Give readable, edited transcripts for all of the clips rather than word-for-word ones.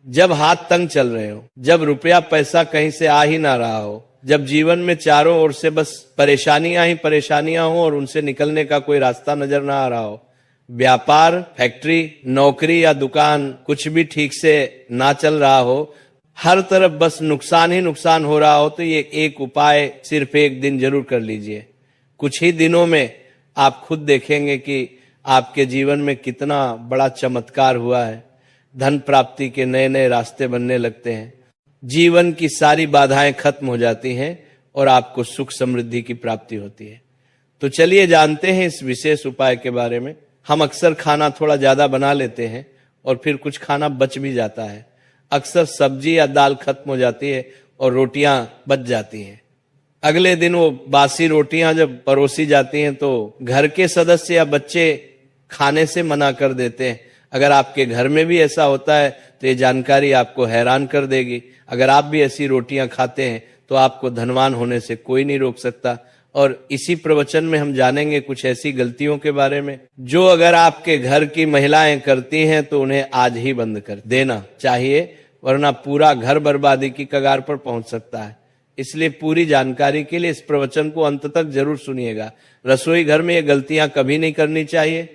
जब हाथ तंग चल रहे हो, जब रुपया पैसा कहीं से आ ही ना रहा हो, जब जीवन में चारों ओर से बस परेशानियां ही परेशानियां हो और उनसे निकलने का कोई रास्ता नजर ना आ रहा हो, व्यापार, फैक्ट्री, नौकरी या दुकान कुछ भी ठीक से ना चल रहा हो, हर तरफ बस नुकसान ही नुकसान हो रहा हो, तो ये एक उपाय सिर्फ एक दिन जरूर कर लीजिए। कुछ ही दिनों में आप खुद देखेंगे कि आपके जीवन में कितना बड़ा चमत्कार हुआ है। धन प्राप्ति के नए नए रास्ते बनने लगते हैं, जीवन की सारी बाधाएं खत्म हो जाती हैं और आपको सुख समृद्धि की प्राप्ति होती है। तो चलिए जानते हैं इस विशेष उपाय के बारे में। हम अक्सर खाना थोड़ा ज्यादा बना लेते हैं और फिर कुछ खाना बच भी जाता है। अक्सर सब्जी या दाल खत्म हो जाती है और रोटियां बच जाती हैं। अगले दिन वो बासी रोटियां जब परोसी जाती हैं तो घर के सदस्य या बच्चे खाने से मना कर देते हैं। अगर आपके घर में भी ऐसा होता है तो ये जानकारी आपको हैरान कर देगी। अगर आप भी ऐसी रोटियां खाते हैं तो आपको धनवान होने से कोई नहीं रोक सकता। और इसी प्रवचन में हम जानेंगे कुछ ऐसी गलतियों के बारे में जो अगर आपके घर की महिलाएं करती हैं तो उन्हें आज ही बंद कर देना चाहिए, वरना पूरा घर बर्बादी की कगार पर पहुंच सकता है। इसलिए पूरी जानकारी के लिए इस प्रवचन को अंत तक जरूर सुनिएगा। रसोई घर में ये गलतियां कभी नहीं करनी चाहिए।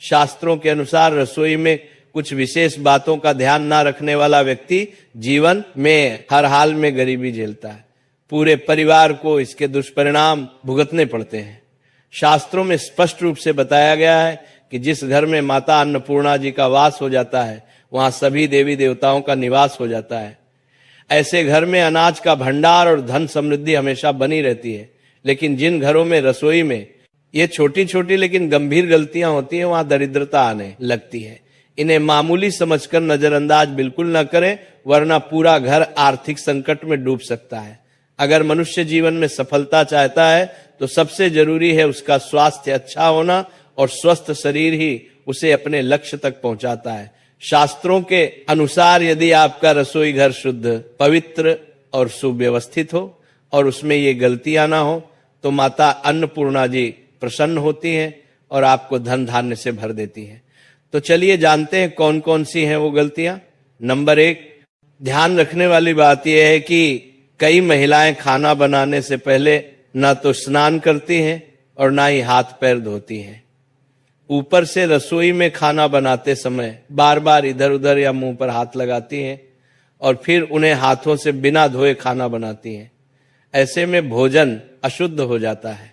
शास्त्रों के अनुसार रसोई में कुछ विशेष बातों का ध्यान ना रखने वाला व्यक्ति जीवन में हर हाल में गरीबी झेलता है। पूरे परिवार को इसके दुष्परिणाम भुगतने पड़ते हैं। शास्त्रों में स्पष्ट रूप से बताया गया है कि जिस घर में माता अन्नपूर्णा जी का वास हो जाता है वहां सभी देवी देवताओं का निवास हो जाता है। ऐसे घर में अनाज का भंडार और धन समृद्धि हमेशा बनी रहती है। लेकिन जिन घरों में रसोई में ये छोटी छोटी लेकिन गंभीर गलतियां होती हैं वहां दरिद्रता आने लगती है। इन्हें मामूली समझकर नजरअंदाज बिल्कुल न करें, वरना पूरा घर आर्थिक संकट में डूब सकता है। अगर मनुष्य जीवन में सफलता चाहता है तो सबसे जरूरी है उसका स्वास्थ्य अच्छा होना, और स्वस्थ शरीर ही उसे अपने लक्ष्य तक पहुंचाता है। शास्त्रों के अनुसार यदि आपका रसोई घर शुद्ध, पवित्र और सुव्यवस्थित हो और उसमें ये गलतियां ना हो तो माता अन्नपूर्णा जी प्रसन्न होती हैं और आपको धन धान्य से भर देती हैं। तो चलिए जानते हैं कौन कौन सी हैं वो गलतियां। नंबर 1, ध्यान रखने वाली बात यह है कि कई महिलाएं खाना बनाने से पहले ना तो स्नान करती हैं और ना ही हाथ पैर धोती हैं। ऊपर से रसोई में खाना बनाते समय बार बार इधर उधर या मुंह पर हाथ लगाती हैं और फिर उन्हें हाथों से बिना धोए खाना बनाती हैं। ऐसे में भोजन अशुद्ध हो जाता है।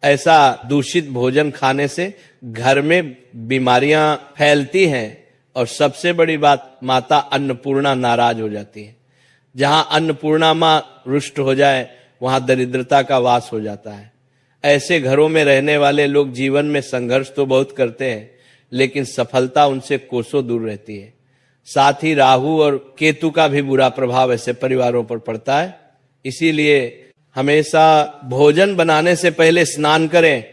ऐसा दूषित भोजन खाने से घर में बीमारियां फैलती हैं और सबसे बड़ी बात, माता अन्नपूर्णा नाराज हो जाती है। जहां अन्नपूर्णा मां रुष्ट हो जाए वहां दरिद्रता का वास हो जाता है। ऐसे घरों में रहने वाले लोग जीवन में संघर्ष तो बहुत करते हैं लेकिन सफलता उनसे कोसों दूर रहती है। साथ ही राहु और केतु का भी बुरा प्रभाव ऐसे परिवारों पर पड़ता है। इसीलिए हमेशा भोजन बनाने से पहले स्नान करें,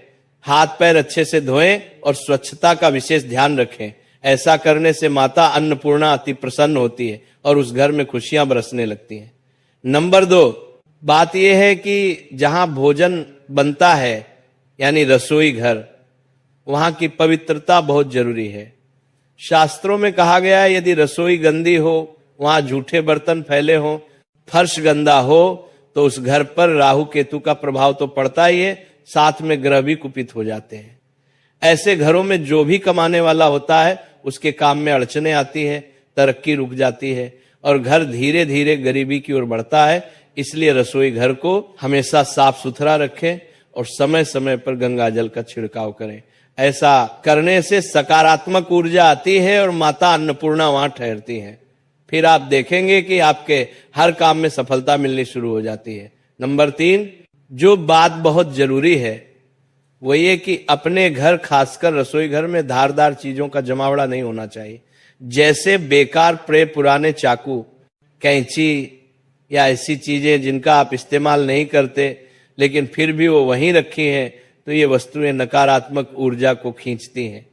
हाथ पैर अच्छे से धोएं और स्वच्छता का विशेष ध्यान रखें। ऐसा करने से माता अन्नपूर्णा अति प्रसन्न होती है और उस घर में खुशियां बरसने लगती हैं। नंबर 2, बात यह है कि जहां भोजन बनता है यानी रसोई घर, वहां की पवित्रता बहुत जरूरी है। शास्त्रों में कहा गया है यदि रसोई गंदी हो, वहां झूठे बर्तन फैले हो, फर्श गंदा हो तो उस घर पर राहु केतु का प्रभाव तो पड़ता ही है, साथ में ग्रह भी कुपित हो जाते हैं। ऐसे घरों में जो भी कमाने वाला होता है उसके काम में अड़चने आती है, तरक्की रुक जाती है और घर धीरे धीरे गरीबी की ओर बढ़ता है। इसलिए रसोई घर को हमेशा साफ सुथरा रखें और समय समय पर गंगा जल का छिड़काव करें। ऐसा करने से सकारात्मक ऊर्जा आती है और माता अन्नपूर्णा वहां ठहरती है। फिर आप देखेंगे कि आपके हर काम में सफलता मिलनी शुरू हो जाती है। नंबर 3, जो बात बहुत जरूरी है वो ये कि अपने घर, खासकर रसोई घर में धारदार चीजों का जमावड़ा नहीं होना चाहिए। जैसे बेकार पड़े पुराने चाकू, कैंची या ऐसी चीजें जिनका आप इस्तेमाल नहीं करते लेकिन फिर भी वो वहीं रखी हैं, तो ये वस्तुएं नकारात्मक ऊर्जा को खींचती हैं।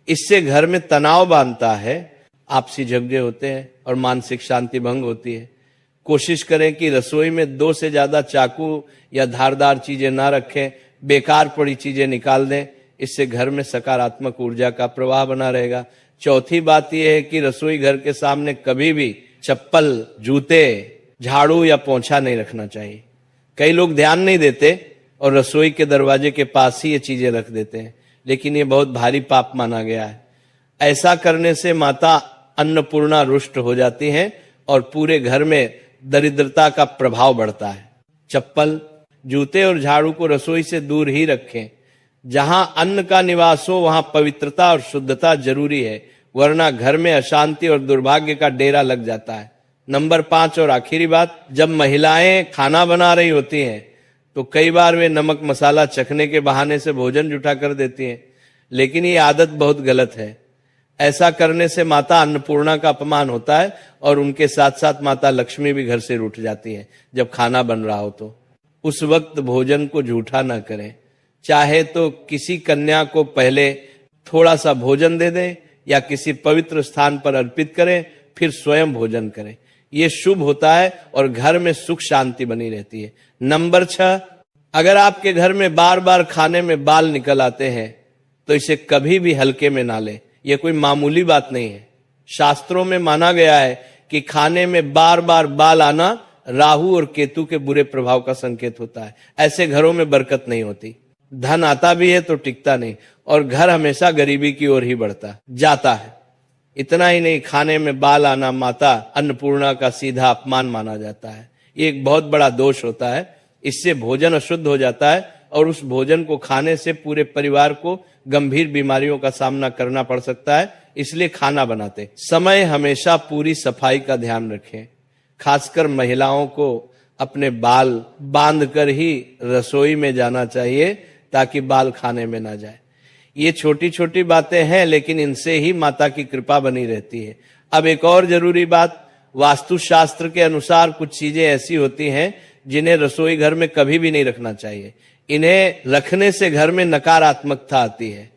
इससे घर में तनाव बांधता है, आपसी झगड़े होते हैं और मानसिक शांति भंग होती है। कोशिश करें कि रसोई में 2 से ज्यादा चाकू या धारदार चीजें ना रखें, बेकार पड़ी चीजें निकाल दें। इससे घर में सकारात्मक ऊर्जा का प्रवाह बना रहेगा। चौथी बात यह है कि रसोई घर के सामने कभी भी चप्पल, जूते, झाड़ू या पोंछा नहीं रखना चाहिए। कई लोग ध्यान नहीं देते और रसोई के दरवाजे के पास ही ये चीजें रख देते हैं, लेकिन ये बहुत भारी पाप माना गया है। ऐसा करने से माता अन्नपूर्णा रुष्ट हो जाती हैं और पूरे घर में दरिद्रता का प्रभाव बढ़ता है। चप्पल, जूते और झाड़ू को रसोई से दूर ही रखें। जहां अन्न का निवास हो वहां पवित्रता और शुद्धता जरूरी है, वरना घर में अशांति और दुर्भाग्य का डेरा लग जाता है। नंबर 5 और आखिरी बात, जब महिलाएं खाना बना रही होती हैं तो कई बार वे नमक मसाला चखने के बहाने से भोजन जुटा कर देती हैं, लेकिन ये आदत बहुत गलत है। ऐसा करने से माता अन्नपूर्णा का अपमान होता है और उनके साथ साथ माता लक्ष्मी भी घर से रूठ जाती है। जब खाना बन रहा हो तो उस वक्त भोजन को जूठा ना करें। चाहे तो किसी कन्या को पहले थोड़ा सा भोजन दे दें या किसी पवित्र स्थान पर अर्पित करें, फिर स्वयं भोजन करें। ये शुभ होता है और घर में सुख शांति बनी रहती है। नंबर 6, अगर आपके घर में बार बार खाने में बाल निकल आते हैं तो इसे कभी भी हल्के में ना लें। यह कोई मामूली बात नहीं है। शास्त्रों में माना गया है कि खाने में बार बार बाल आना राहु और केतु के बुरे प्रभाव का संकेत होता है। ऐसे घरों में बरकत नहीं होती, धन आता भी है तो टिकता नहीं और घर हमेशा गरीबी की ओर ही बढ़ता जाता है। इतना ही नहीं, खाने में बाल आना माता अन्नपूर्णा का सीधा अपमान माना जाता है। ये एक बहुत बड़ा दोष होता है। इससे भोजन अशुद्ध हो जाता है और उस भोजन को खाने से पूरे परिवार को गंभीर बीमारियों का सामना करना पड़ सकता है। इसलिए खाना बनाते समय हमेशा पूरी सफाई का ध्यान रखें। खासकर महिलाओं को अपने बाल बांध कर ही रसोई में जाना चाहिए ताकि बाल खाने में ना जाए। ये छोटी छोटी बातें हैं, लेकिन इनसे ही माता की कृपा बनी रहती है। अब एक और जरूरी बात, वास्तुशास्त्र के अनुसार कुछ चीजें ऐसी होती हैं जिन्हें रसोई घर में कभी भी नहीं रखना चाहिए। इन्हें रखने से घर में नकारात्मकता आती है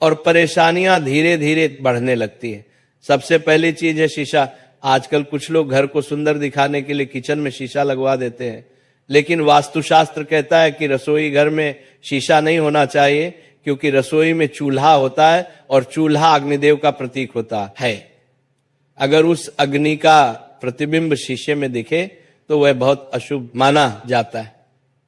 और परेशानियां धीरे धीरे बढ़ने लगती है। सबसे पहली चीज है शीशा। आजकल कुछ लोग घर को सुंदर दिखाने के लिए किचन में शीशा लगवा देते हैं, लेकिन वास्तुशास्त्र कहता है कि रसोई घर में शीशा नहीं होना चाहिए, क्योंकि रसोई में चूल्हा होता है और चूल्हा अग्निदेव का प्रतीक होता है। अगर उस अग्नि का प्रतिबिंब शीशे में दिखे तो वह बहुत अशुभ माना जाता है।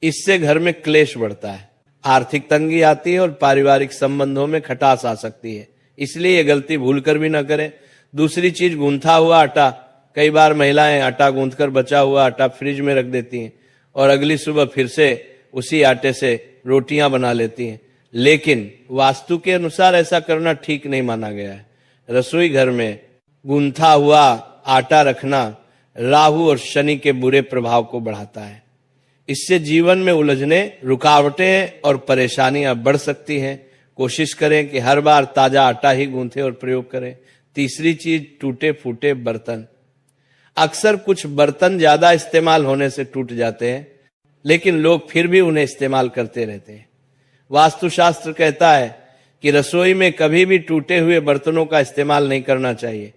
इससे घर में क्लेश बढ़ता है, आर्थिक तंगी आती है और पारिवारिक संबंधों में खटास आ सकती है। इसलिए ये गलती भूल कर भी ना करें। दूसरी चीज, गूंथा हुआ आटा। कई बार महिलाएं आटा गूंथ कर बचा हुआ आटा फ्रिज में रख देती हैं और अगली सुबह फिर से उसी आटे से रोटियां बना लेती हैं, लेकिन वास्तु के अनुसार ऐसा करना ठीक नहीं माना गया है। रसोई घर में गूंथा हुआ आटा रखना राहु और शनि के बुरे प्रभाव को बढ़ाता है। इससे जीवन में उलझने, रुकावटें और परेशानियां बढ़ सकती हैं। कोशिश करें कि हर बार ताजा आटा ही गूंथे और प्रयोग करें। तीसरी चीज, टूटे फूटे बर्तन। अक्सर कुछ बर्तन ज्यादा इस्तेमाल होने से टूट जाते हैं, लेकिन लोग फिर भी उन्हें इस्तेमाल करते रहते हैं। वास्तुशास्त्र कहता है कि रसोई में कभी भी टूटे हुए बर्तनों का इस्तेमाल नहीं करना चाहिए।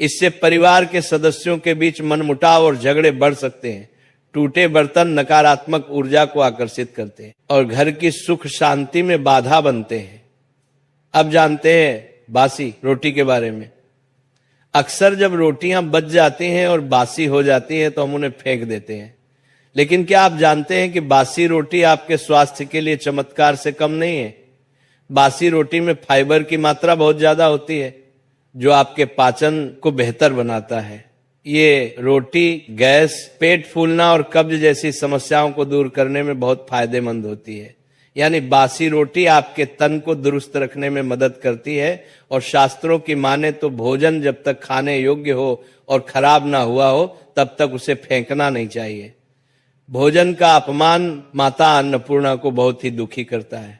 इससे परिवार के सदस्यों के बीच मनमुटाव और झगड़े बढ़ सकते हैं। टूटे बर्तन नकारात्मक ऊर्जा को आकर्षित करते हैं और घर की सुख शांति में बाधा बनते हैं। अब जानते हैं बासी रोटी के बारे में। अक्सर जब रोटियां बच जाती हैं और बासी हो जाती हैं तो हम उन्हें फेंक देते हैं, लेकिन क्या आप जानते हैं कि बासी रोटी आपके स्वास्थ्य के लिए चमत्कार से कम नहीं है। बासी रोटी में फाइबर की मात्रा बहुत ज्यादा होती है, जो आपके पाचन को बेहतर बनाता है। ये रोटी गैस, पेट फूलना और कब्ज जैसी समस्याओं को दूर करने में बहुत फायदेमंद होती है। यानी बासी रोटी आपके तन को दुरुस्त रखने में मदद करती है और शास्त्रों की माने तो भोजन जब तक खाने योग्य हो और खराब ना हुआ हो तब तक उसे फेंकना नहीं चाहिए। भोजन का अपमान माता अन्नपूर्णा को बहुत ही दुखी करता है।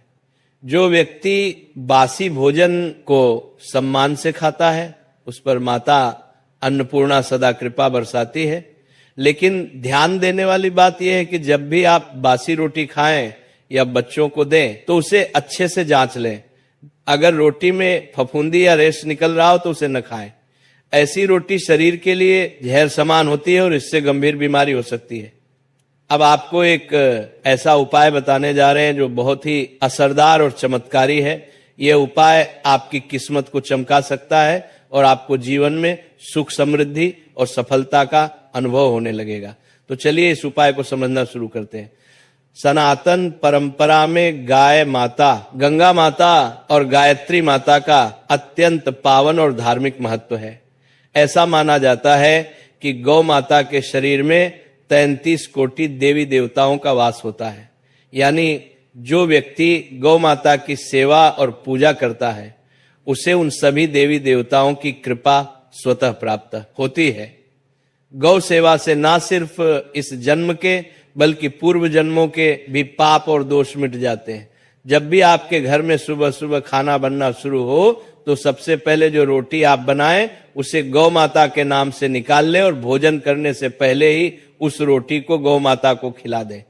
जो व्यक्ति बासी भोजन को सम्मान से खाता है उस पर माता अन्नपूर्णा सदा कृपा बरसाती है। लेकिन ध्यान देने वाली बात यह है कि जब भी आप बासी रोटी खाएं या बच्चों को दें तो उसे अच्छे से जांच लें। अगर रोटी में फफूंदी या रेश निकल रहा हो तो उसे न खाएं। ऐसी रोटी शरीर के लिए जहर समान होती है और इससे गंभीर बीमारी हो सकती है। अब आपको एक ऐसा उपाय बताने जा रहे हैं जो बहुत ही असरदार और चमत्कारी है। यह उपाय आपकी किस्मत को चमका सकता है और आपको जीवन में सुख समृद्धि और सफलता का अनुभव होने लगेगा। तो चलिए इस उपाय को समझना शुरू करते हैं। सनातन परंपरा में गाय माता, गंगा माता और गायत्री माता का अत्यंत पावन और धार्मिक महत्व है। ऐसा माना जाता है कि गौ माता के शरीर में 33 कोटि देवी देवताओं का वास होता है। यानी जो व्यक्ति गौ माता की सेवा और पूजा करता है उसे उन सभी देवी देवताओं की कृपा स्वतः प्राप्त होती है। गौ सेवा से ना सिर्फ इस जन्म के बल्कि पूर्व जन्मों के भी पाप और दोष मिट जाते हैं। जब भी आपके घर में सुबह सुबह खाना बनना शुरू हो तो सबसे पहले जो रोटी आप बनाएं उसे गौ माता के नाम से निकाल लें और भोजन करने से पहले ही उस रोटी को गौ माता को खिला दें।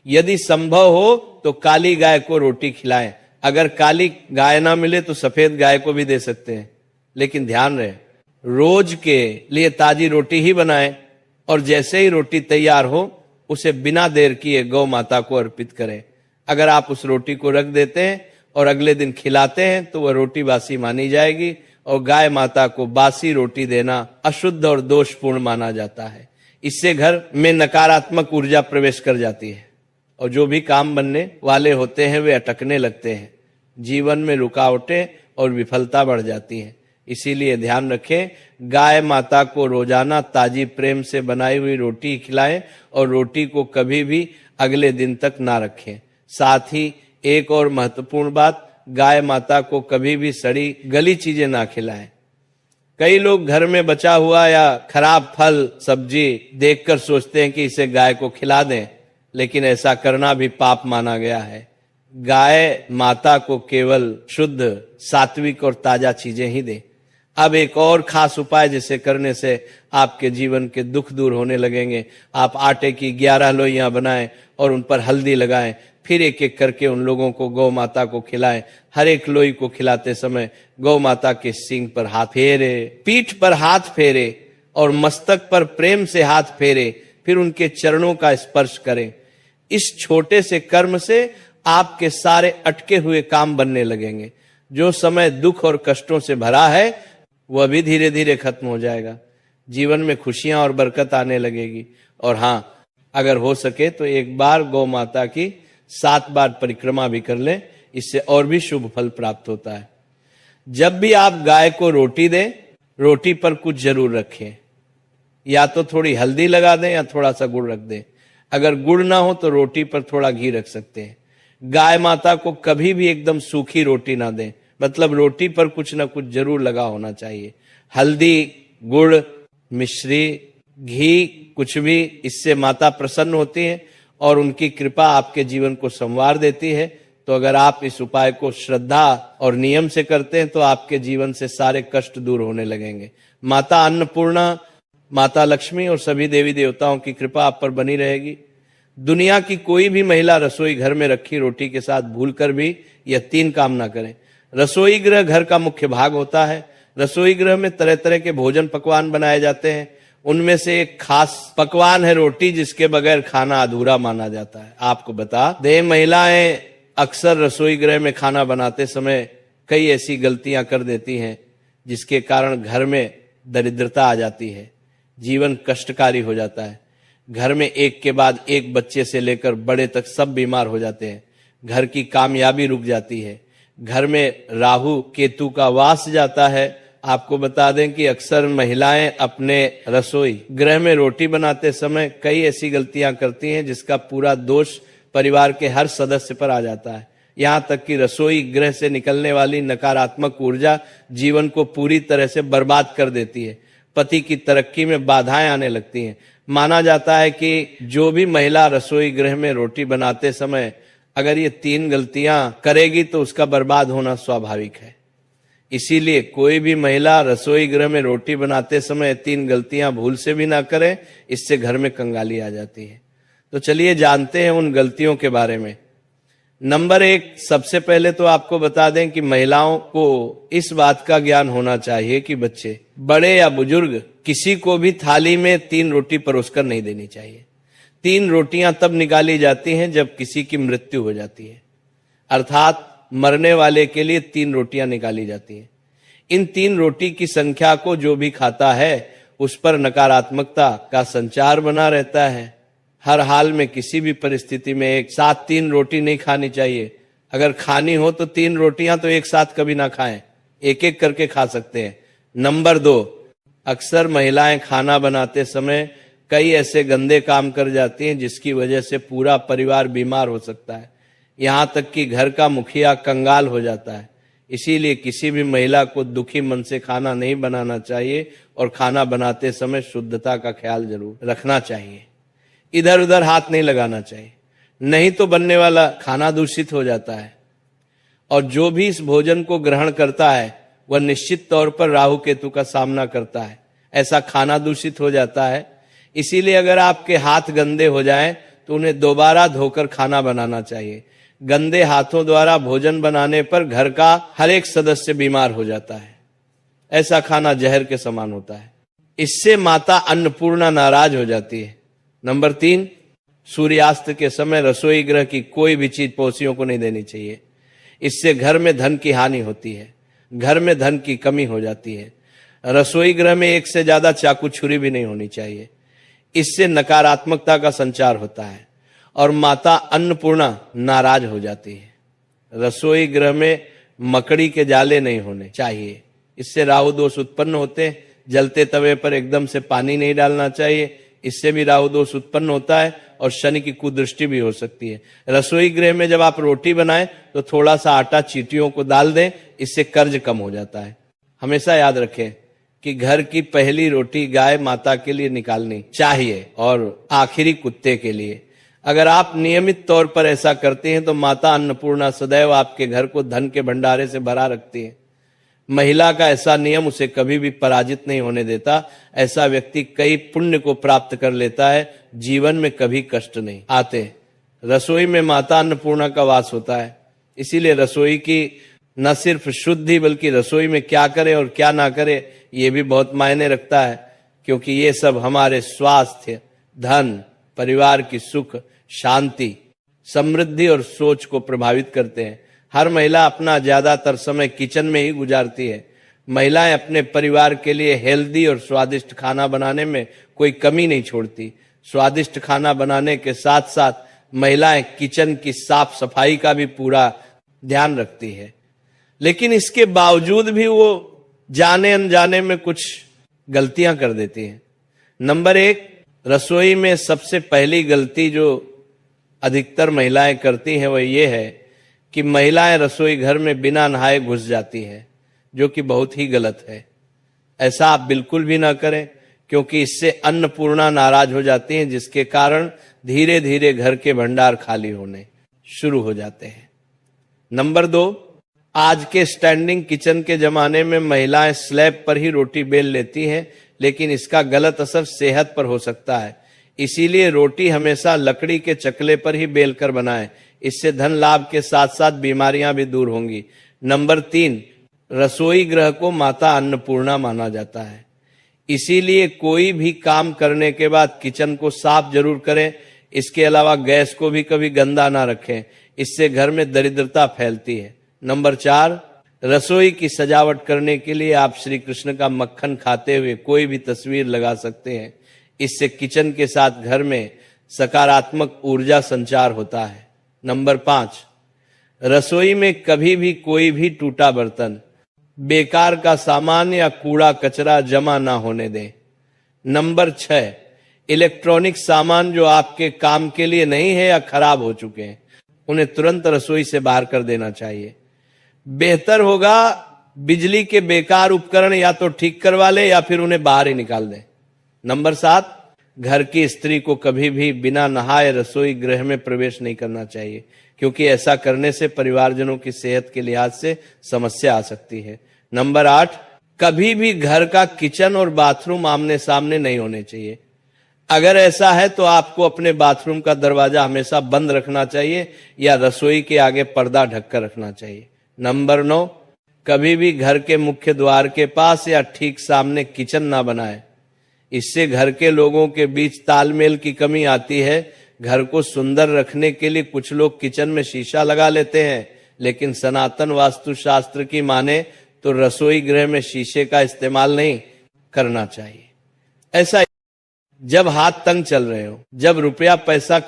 यदि संभव हो तो काली गाय को रोटी खिलाएं। अगर काली गाय ना मिले तो सफेद गाय को भी दे सकते हैं, लेकिन ध्यान रहे रोज के लिए ताजी रोटी ही बनाएं और जैसे ही रोटी तैयार हो उसे बिना देर किए गौ माता को अर्पित करें। अगर आप उस रोटी को रख देते हैं और अगले दिन खिलाते हैं तो वह रोटी बासी मानी जाएगी और गाय माता को बासी रोटी देना अशुद्ध और दोषपूर्ण माना जाता है। इससे घर में नकारात्मक ऊर्जा प्रवेश कर जाती है और जो भी काम बनने वाले होते हैं वे अटकने लगते हैं। जीवन में रुकावटें और विफलता बढ़ जाती हैं। इसीलिए ध्यान रखें, गाय माता को रोजाना ताजी प्रेम से बनाई हुई रोटी खिलाएं और रोटी को कभी भी अगले दिन तक ना रखें। साथ ही एक और महत्वपूर्ण बात, गाय माता को कभी भी सड़ी गली चीजें ना खिलाएं। कई लोग घर में बचा हुआ या खराब फल सब्जी देखकर सोचते हैं कि इसे गाय को खिला दें, लेकिन ऐसा करना भी पाप माना गया है। गाय माता को केवल शुद्ध, सात्विक और ताजा चीजें ही दें। अब एक और खास उपाय जिसे करने से आपके जीवन के दुख दूर होने लगेंगे। आप आटे की 11 लोइयां बनाएं और उन पर हल्दी लगाएं, फिर एक एक करके उन लोगों को गौ माता को खिलाएं। हर एक लोई को खिलाते समय गौ माता के सींग पर हाथ फेरे, पीठ पर हाथ फेरे और मस्तक पर प्रेम से हाथ फेरे, फिर उनके चरणों का स्पर्श करें। इस छोटे से कर्म से आपके सारे अटके हुए काम बनने लगेंगे। जो समय दुख और कष्टों से भरा है वह भी धीरे धीरे खत्म हो जाएगा। जीवन में खुशियां और बरकत आने लगेगी। और हाँ, अगर हो सके तो एक बार गौ माता की 7 बार परिक्रमा भी कर लें, इससे और भी शुभ फल प्राप्त होता है। जब भी आप गाय को रोटी दें, रोटी पर कुछ जरूर रखें। या तो थोड़ी हल्दी लगा दें या थोड़ा सा गुड़ रख दें। अगर गुड़ ना हो तो रोटी पर थोड़ा घी रख सकते हैं। गाय माता को कभी भी एकदम सूखी रोटी ना दें, मतलब रोटी पर कुछ ना कुछ जरूर लगा होना चाहिए। हल्दी, गुड़, मिश्री, घी, कुछ भी, इससे माता प्रसन्न होती है और उनकी कृपा आपके जीवन को संवार देती है। तो अगर आप इस उपाय को श्रद्धा और नियम से करते हैं तो आपके जीवन से सारे कष्ट दूर होने लगेंगे। माता अन्नपूर्णा, माता लक्ष्मी और सभी देवी देवताओं की कृपा आप पर बनी रहेगी। दुनिया की कोई भी महिला रसोई घर में रखी रोटी के साथ भूलकर भी यह 3 काम ना करें। रसोई गृह घर का मुख्य भाग होता है। रसोई गृह में तरह तरह के भोजन पकवान बनाए जाते हैं। उनमें से एक खास पकवान है रोटी, जिसके बगैर खाना अधूरा माना जाता है। आपको बता दें, महिलाएं अक्सर रसोई गृह में खाना बनाते समय कई ऐसी गलतियां कर देती हैं जिसके कारण घर में दरिद्रता आ जाती है, जीवन कष्टकारी हो जाता है। घर में एक के बाद एक बच्चे से लेकर बड़े तक सब बीमार हो जाते हैं। घर की कामयाबी रुक जाती है। घर में राहु केतु का वास जाता है। आपको बता दें कि अक्सर महिलाएं अपने रसोई गृह में रोटी बनाते समय कई ऐसी गलतियां करती हैं जिसका पूरा दोष परिवार के हर सदस्य पर आ जाता है। यहाँ तक कि रसोई गृह से निकलने वाली नकारात्मक ऊर्जा जीवन को पूरी तरह से बर्बाद कर देती है। पति की तरक्की में बाधाएं आने लगती हैं। माना जाता है कि जो भी महिला रसोई गृह में रोटी बनाते समय अगर ये 3 गलतियां करेगी तो उसका बर्बाद होना स्वाभाविक है। इसीलिए कोई भी महिला रसोई गृह में रोटी बनाते समय 3 गलतियां भूल से भी ना करे, इससे घर में कंगाली आ जाती है। तो चलिए जानते हैं उन गलतियों के बारे में। नंबर 1, सबसे पहले तो आपको बता दें कि महिलाओं को इस बात का ज्ञान होना चाहिए कि बच्चे, बड़े या बुजुर्ग, किसी को भी थाली में 3 रोटी परोसकर नहीं देनी चाहिए। 3 रोटियां तब निकाली जाती हैं जब किसी की मृत्यु हो जाती है, अर्थात मरने वाले के लिए 3 रोटियां निकाली जाती हैं। इन 3 रोटी की संख्या को जो भी खाता है उस पर नकारात्मकता का संचार बना रहता है। हर हाल में किसी भी परिस्थिति में एक साथ 3 रोटी नहीं खानी चाहिए। अगर खानी हो तो 3 रोटियां तो एक साथ कभी ना खाएं, एक एक करके खा सकते हैं। नंबर 2, अक्सर महिलाएं खाना बनाते समय कई ऐसे गंदे काम कर जाती हैं जिसकी वजह से पूरा परिवार बीमार हो सकता है, यहां तक कि घर का मुखिया कंगाल हो जाता है। इसीलिए किसी भी महिला को दुखी मन से खाना नहीं बनाना चाहिए और खाना बनाते समय शुद्धता का ख्याल जरूर रखना चाहिए। इधर उधर हाथ नहीं लगाना चाहिए, नहीं तो बनने वाला खाना दूषित हो जाता है। और जो भी इस भोजन को ग्रहण करता है वह निश्चित तौर पर राहु केतु का सामना करता है, ऐसा खाना दूषित हो जाता है। इसीलिए अगर आपके हाथ गंदे हो जाएं तो उन्हें दोबारा धोकर खाना बनाना चाहिए। गंदे हाथों द्वारा भोजन बनाने पर घर का हर एक सदस्य बीमार हो जाता है, ऐसा खाना जहर के समान होता है। इससे माता अन्नपूर्णा नाराज हो जाती है। नंबर 3, सूर्यास्त के समय रसोई गृह की कोई भी चीज पड़ोसियों को नहीं देनी चाहिए। इससे घर में धन की हानि होती है, घर में धन की कमी हो जाती है। रसोई गृह में एक से ज्यादा चाकू छुरी भी नहीं होनी चाहिए। इससे नकारात्मकता का संचार होता है और माता अन्नपूर्णा नाराज हो जाती है। रसोई गृह में मकड़ी के जाले नहीं होने चाहिए, इससे राहु दोष उत्पन्न होते हैं। जलते तवे पर एकदम से पानी नहीं डालना चाहिए, इससे भी राहु दोष उत्पन्न होता है और शनि की कुदृष्टि भी हो सकती है। रसोई गृह में जब आप रोटी बनाएं तो थोड़ा सा आटा चींटियों को डाल दें, इससे कर्ज कम हो जाता है। हमेशा याद रखें कि घर की पहली रोटी गाय माता के लिए निकालनी चाहिए और आखिरी कुत्ते के लिए। अगर आप नियमित तौर पर ऐसा करते हैं तो माता अन्नपूर्णा सदैव आपके घर को धन के भंडारे से भरा रखती है। महिला का ऐसा नियम उसे कभी भी पराजित नहीं होने देता। ऐसा व्यक्ति कई पुण्य को प्राप्त कर लेता है, जीवन में कभी कष्ट नहीं आते। रसोई में माता अन्नपूर्णा का वास होता है, इसीलिए रसोई की न सिर्फ शुद्धि बल्कि रसोई में क्या करे और क्या ना करे ये भी बहुत मायने रखता है, क्योंकि ये सब हमारे स्वास्थ्य, धन, परिवार की सुख, शांति, समृद्धि और सोच को प्रभावित करते हैं। हर महिला अपना ज्यादातर समय किचन में ही गुजारती है। महिलाएं अपने परिवार के लिए हेल्दी और स्वादिष्ट खाना बनाने में कोई कमी नहीं छोड़ती। स्वादिष्ट खाना बनाने के साथ साथ महिलाएं किचन की साफ सफाई का भी पूरा ध्यान रखती है, लेकिन इसके बावजूद भी वो जाने अनजाने में कुछ गलतियां कर देती हैं। नंबर 1, रसोई में सबसे पहली गलती जो अधिकतर महिलाएं करती हैं वह ये है कि महिलाएं रसोई घर में बिना नहाए घुस जाती है, जो कि बहुत ही गलत है। ऐसा आप बिल्कुल भी ना करें, क्योंकि इससे अन्नपूर्णा नाराज हो जाती हैं, जिसके कारण धीरे धीरे घर के भंडार खाली होने शुरू हो जाते हैं। नंबर 2, आज के स्टैंडिंग किचन के जमाने में महिलाएं स्लैब पर ही रोटी बेल लेती हैं, लेकिन इसका गलत असर सेहत पर हो सकता है। इसीलिए रोटी हमेशा लकड़ी के चकले पर ही बेल कर बनाएं, इससे धन लाभ के साथ साथ बीमारियां भी दूर होंगी। नंबर 3, रसोई गृह को माता अन्नपूर्णा माना जाता है, इसीलिए कोई भी काम करने के बाद किचन को साफ जरूर करें। इसके अलावा गैस को भी कभी गंदा ना रखें, इससे घर में दरिद्रता फैलती है। नंबर 4, रसोई की सजावट करने के लिए आप श्री कृष्ण का मक्खन खाते हुए कोई भी तस्वीर लगा सकते हैं। इससे किचन के साथ घर में सकारात्मक ऊर्जा संचार होता है। नंबर 5, रसोई में कभी भी कोई भी टूटा बर्तन, बेकार का सामान या कूड़ा कचरा जमा ना होने दें। नंबर 6, इलेक्ट्रॉनिक सामान जो आपके काम के लिए नहीं है या खराब हो चुके हैं उन्हें तुरंत रसोई से बाहर कर देना चाहिए। बेहतर होगा बिजली के बेकार उपकरण या तो ठीक करवा ले या फिर उन्हें बाहर ही निकाल दें। नंबर 7, घर की स्त्री को कभी भी बिना नहाए रसोई गृह में प्रवेश नहीं करना चाहिए, क्योंकि ऐसा करने से परिवारजनों की सेहत के लिहाज से समस्या आ सकती है। नंबर 8, कभी भी घर का किचन और बाथरूम आमने सामने नहीं होने चाहिए। अगर ऐसा है तो आपको अपने बाथरूम का दरवाजा हमेशा बंद रखना चाहिए या रसोई के आगे पर्दा ढककर रखना चाहिए। नंबर 9, कभी भी घर के मुख्य द्वार के पास या ठीक सामने किचन ना बनाए, इससे घर के लोगों के बीच तालमेल की कमी आती है। घर को सुंदर रखने के लिए कुछ लोग किचन में शीशा लगा लेते हैं, लेकिन सनातन वास्तुशास्त्र की माने तो रसोई गृह में शीशे का इस्तेमाल नहीं करना चाहिए। ऐसा जब हाथ तंग चल रहे हो, जब रुपया पैसा